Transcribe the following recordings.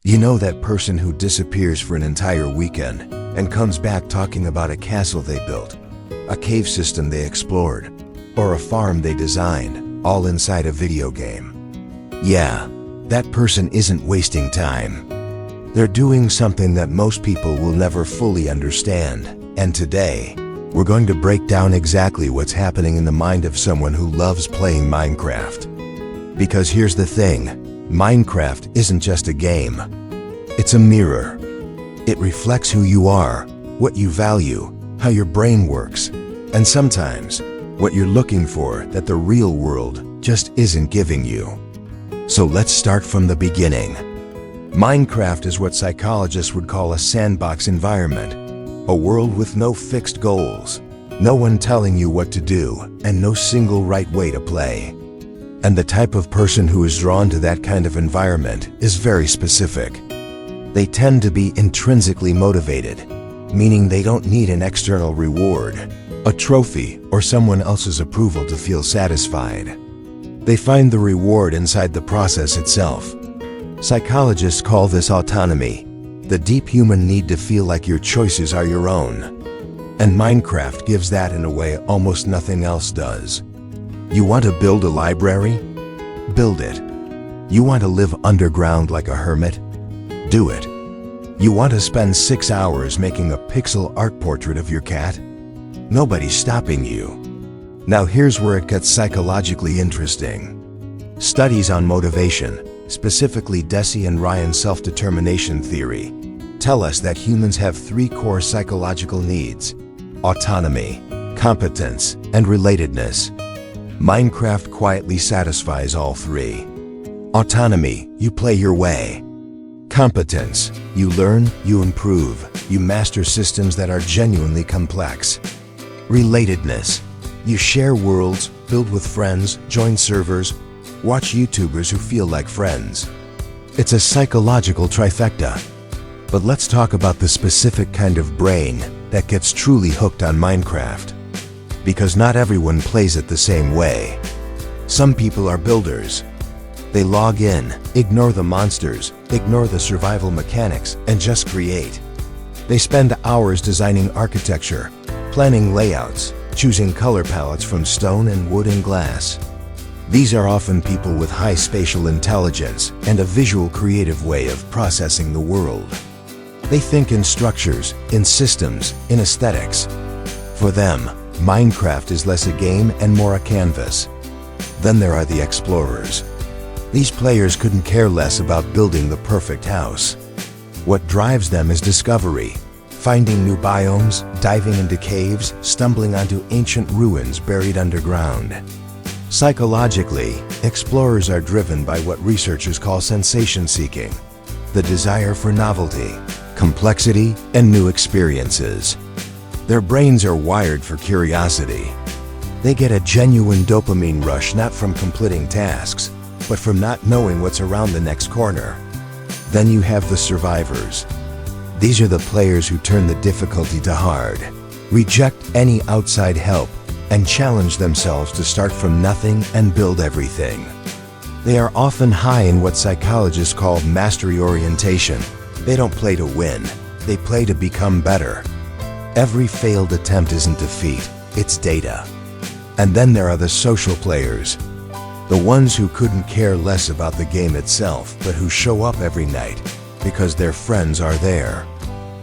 You know that person who disappears for an entire weekend and comes back talking about a castle they built, a cave system they explored, or a farm they designed, all inside a video game. Yeah, that person isn't wasting time. They're doing something that most people will never fully understand. And today, we're going to break down exactly what's happening in the mind of someone who loves playing Minecraft. Because here's the thing, Minecraft isn't just a game. It's a mirror. It reflects who you are, what you value, how your brain works, and sometimes what you're looking for that the real world just isn't giving you. So let's start from the beginning. Minecraft is what psychologists would call a sandbox environment, a world with no fixed goals, no one telling you what to do, and no single right way to play. And the type of person who is drawn to that kind of environment is very specific. They tend to be intrinsically motivated, meaning they don't need an external reward, a trophy, or someone else's approval to feel satisfied. They find the reward inside the process itself. Psychologists call this autonomy, the deep human need to feel like your choices are your own. And Minecraft gives that in a way almost nothing else does. You want to build a library? Build it. You want to live underground like a hermit? Do it. You want to spend 6 hours making a pixel art portrait of your cat? Nobody's stopping you. Now here's where it gets psychologically interesting. Studies on motivation, specifically Deci and Ryan's self-determination theory, tell us that humans have 3 core psychological needs: autonomy, competence, and relatedness. Minecraft quietly satisfies all 3. Autonomy, you play your way. Competence, you learn, you improve, you master systems that are genuinely complex. Relatedness, you share worlds, build with friends, join servers, watch YouTubers who feel like friends. It's a psychological trifecta. But let's talk about the specific kind of brain that gets truly hooked on Minecraft. Because not everyone plays it the same way. Some people are builders. They log in, ignore the monsters, ignore the survival mechanics, and just create. They spend hours designing architecture, planning layouts, choosing color palettes from stone and wood and glass. These are often people with high spatial intelligence and a visual creative way of processing the world. They think in structures, in systems, in aesthetics. For them, Minecraft is less a game and more a canvas. Then there are the explorers. These players couldn't care less about building the perfect house. What drives them is discovery, finding new biomes, diving into caves, stumbling onto ancient ruins buried underground. Psychologically, explorers are driven by what researchers call sensation seeking, the desire for novelty, complexity, and new experiences. Their brains are wired for curiosity. They get a genuine dopamine rush not from completing tasks, but from not knowing what's around the next corner. Then you have the survivors. These are the players who turn the difficulty to hard, reject any outside help, and challenge themselves to start from nothing and build everything. They are often high in what psychologists call mastery orientation. They don't play to win, they play to become better. Every failed attempt isn't defeat, it's data. And then there are the social players, the ones who couldn't care less about the game itself, but who show up every night because their friends are there.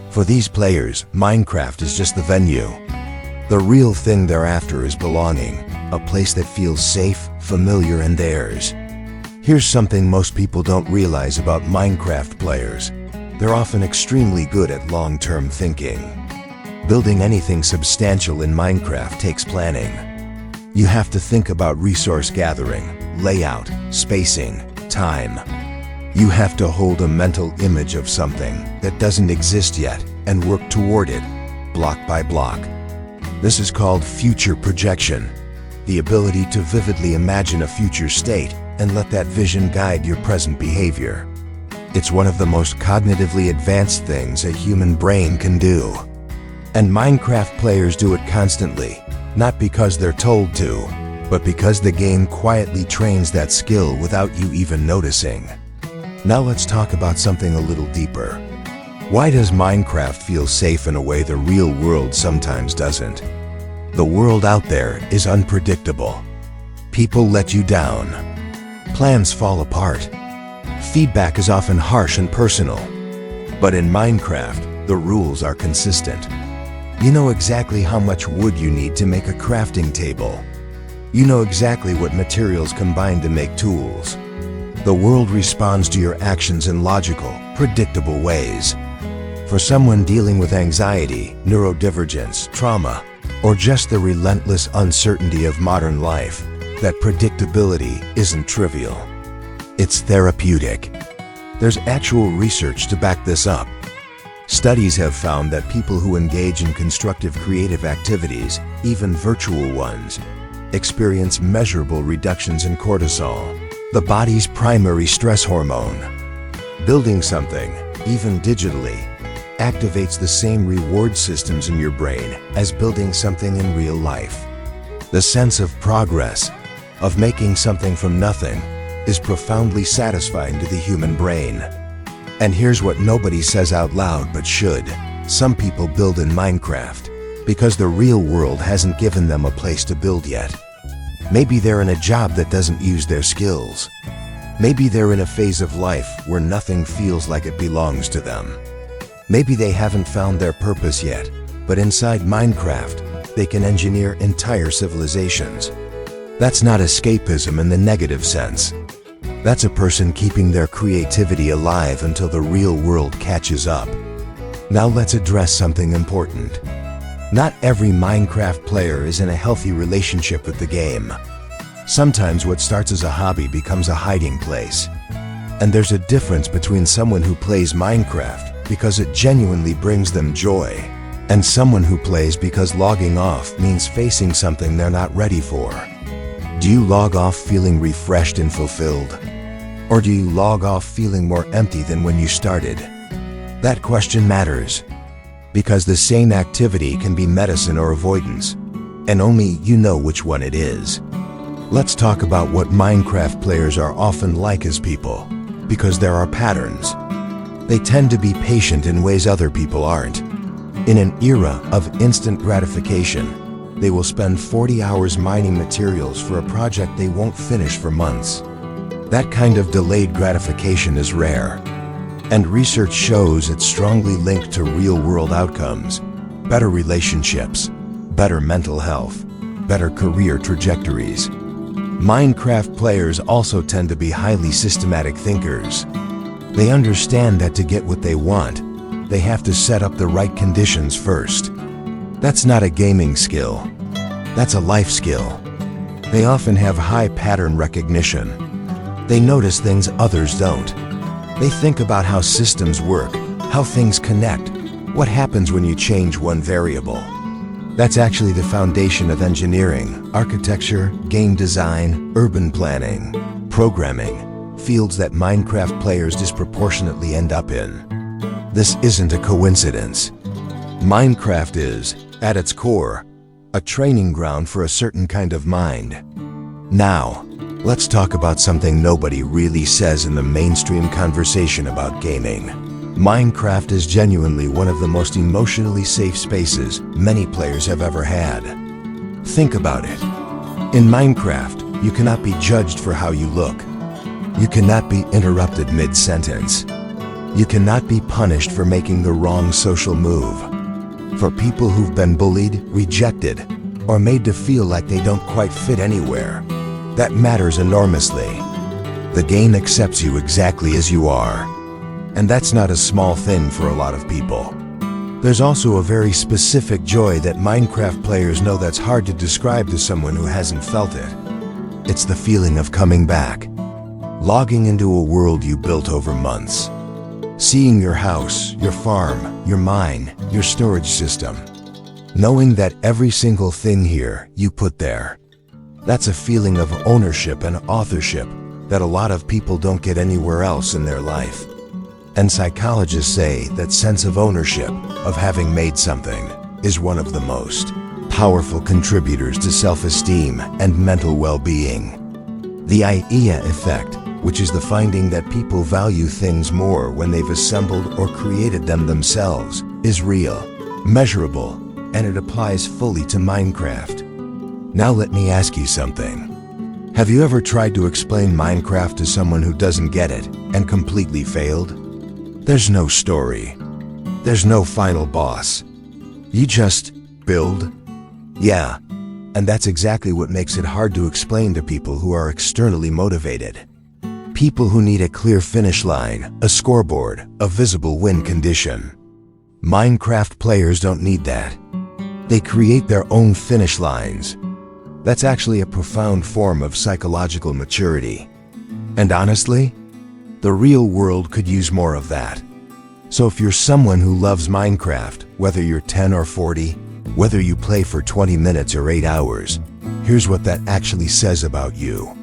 For these players, Minecraft is just the venue. The real thing they're after is belonging, a place that feels safe, familiar, and theirs. Here's something most people don't realize about Minecraft players. They're often extremely good at long-term thinking. Building anything substantial in Minecraft takes planning. You have to think about resource gathering, layout, spacing, time. You have to hold a mental image of something that doesn't exist yet and work toward it, block by block. This is called future projection, the ability to vividly imagine a future state and let that vision guide your present behavior. It's one of the most cognitively advanced things a human brain can do. And Minecraft players do it constantly, not because they're told to, but because the game quietly trains that skill without you even noticing. Now let's talk about something a little deeper. Why does Minecraft feel safe in a way the real world sometimes doesn't? The world out there is unpredictable. People let you down. Plans fall apart. Feedback is often harsh and personal. But in Minecraft, the rules are consistent. You know exactly how much wood you need to make a crafting table. You know exactly what materials combine to make tools. The world responds to your actions in logical, predictable ways. For someone dealing with anxiety, neurodivergence, trauma, or just the relentless uncertainty of modern life, that predictability isn't trivial. It's therapeutic. There's actual research to back this up. Studies have found that people who engage in constructive creative activities, even virtual ones, experience measurable reductions in cortisol, the body's primary stress hormone. Building something, even digitally, activates the same reward systems in your brain as building something in real life. The sense of progress, of making something from nothing, is profoundly satisfying to the human brain. And here's what nobody says out loud but should. Some people build in Minecraft because the real world hasn't given them a place to build yet. Maybe they're in a job that doesn't use their skills. Maybe they're in a phase of life where nothing feels like it belongs to them. Maybe they haven't found their purpose yet, but inside Minecraft, they can engineer entire civilizations. That's not escapism in the negative sense. That's a person keeping their creativity alive until the real world catches up. Now let's address something important. Not every Minecraft player is in a healthy relationship with the game. Sometimes what starts as a hobby becomes a hiding place. And there's a difference between someone who plays Minecraft because it genuinely brings them joy, and someone who plays because logging off means facing something they're not ready for. Do you log off feeling refreshed and fulfilled? Or do you log off feeling more empty than when you started? That question matters, because the same activity can be medicine or avoidance, and only you know which one it is. Let's talk about what Minecraft players are often like as people, because there are patterns. They tend to be patient in ways other people aren't. In an era of instant gratification, they will spend 40 hours mining materials for a project they won't finish for months. That kind of delayed gratification is rare, and research shows it's strongly linked to real-world outcomes, better relationships, better mental health, better career trajectories. Minecraft players also tend to be highly systematic thinkers. They understand that to get what they want, they have to set up the right conditions first. That's not a gaming skill. That's a life skill. They often have high pattern recognition. They notice things others don't. They think about how systems work, how things connect, what happens when you change one variable. That's actually the foundation of engineering, architecture, game design, urban planning, programming, fields that Minecraft players disproportionately end up in. This isn't a coincidence. Minecraft is, at its core, a training ground for a certain kind of mind. Now, let's talk about something nobody really says in the mainstream conversation about gaming. Minecraft is genuinely one of the most emotionally safe spaces many players have ever had. Think about it. In Minecraft, you cannot be judged for how you look. You cannot be interrupted mid-sentence. You cannot be punished for making the wrong social move. For people who've been bullied, rejected, or made to feel like they don't quite fit anywhere, that matters enormously. The game accepts you exactly as you are. And that's not a small thing for a lot of people. There's also a very specific joy that Minecraft players know that's hard to describe to someone who hasn't felt it. It's the feeling of coming back. Logging into a world you built over months. Seeing your house, your farm, your mine, your storage system. Knowing that every single thing here you put there. That's a feeling of ownership and authorship that a lot of people don't get anywhere else in their life. And psychologists say that sense of ownership, of having made something, is one of the most powerful contributors to self-esteem and mental well-being. The IEA effect, which is the finding that people value things more when they've assembled or created them themselves, is real, measurable, and it applies fully to Minecraft. Now let me ask you something. Have you ever tried to explain Minecraft to someone who doesn't get it and completely failed? There's no story. There's no final boss. You just build. Yeah, and that's exactly what makes it hard to explain to people who are externally motivated. People who need a clear finish line, a scoreboard, a visible win condition. Minecraft players don't need that. They create their own finish lines. That's actually a profound form of psychological maturity. And honestly, the real world could use more of that. So if you're someone who loves Minecraft, whether you're 10 or 40, whether you play for 20 minutes or 8 hours, here's what that actually says about you.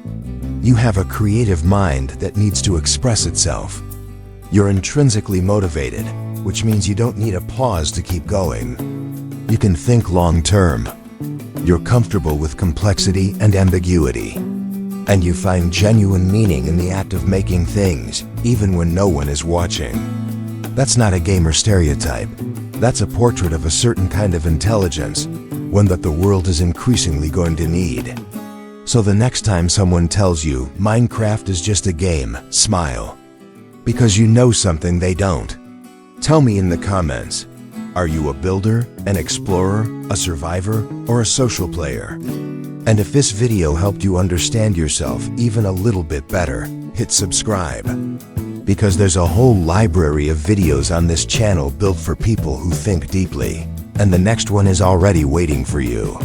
You have a creative mind that needs to express itself. You're intrinsically motivated, which means you don't need a pause to keep going. You can think long term. You're comfortable with complexity and ambiguity. And you find genuine meaning in the act of making things, even when no one is watching. That's not a gamer stereotype. That's a portrait of a certain kind of intelligence, one that the world is increasingly going to need. So the next time someone tells you Minecraft is just a game, smile. Because you know something they don't. Tell me in the comments, are you a builder, an explorer, a survivor, or a social player? And if this video helped you understand yourself even a little bit better, hit subscribe. Because there's a whole library of videos on this channel built for people who think deeply. And the next one is already waiting for you.